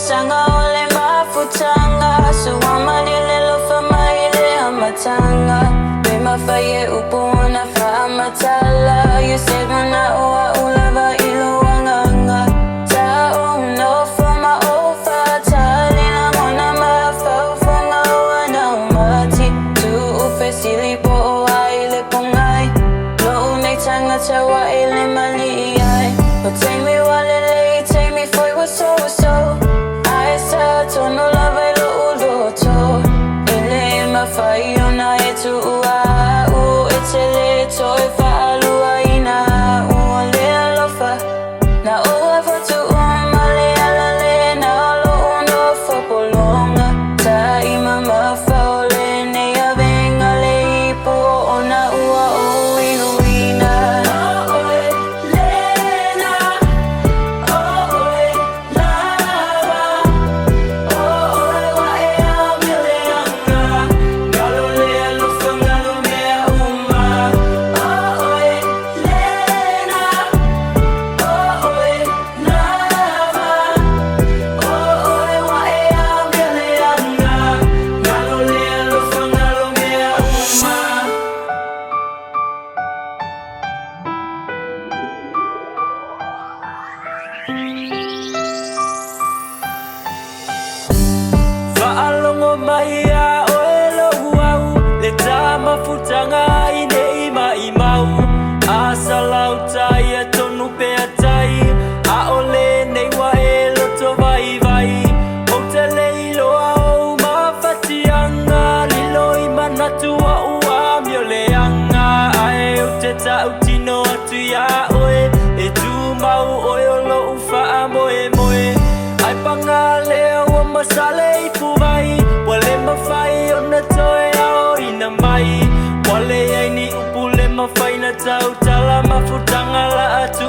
sanga ole mafutanga suama lilelo famaile amatanga bema faye upona famatala you said mana oa ulava ilo wanganga ta no fama ofa talina mona mafaufonga wana umati tu ufesili po aile pongai lo unetanga chawa ile mali ai but take me walele take me for what so I said to no love lo uloto ile mafayo na etu ua u etele toy fa alua ina uole alofa na oa fatu umale alale na lo uno fa polonga ta ima mafaole ne ya venga le ipo ona ua o iluina Fa'alongo mahia oelo huau le tama futanga ine ima imau asalau tai e tonu pe atai a ole nei wa elo to vai vai o te leiloa o mawhatianga lilo ima natua ua mioleanga ae o te tau tino atu ia oe e tu mau oeolo ufa moe moe ai panga leo o masale ipu vai wale mawhai o na toe ao ina mai wale ai ni upule mawhai na tau tala mafutanga la atu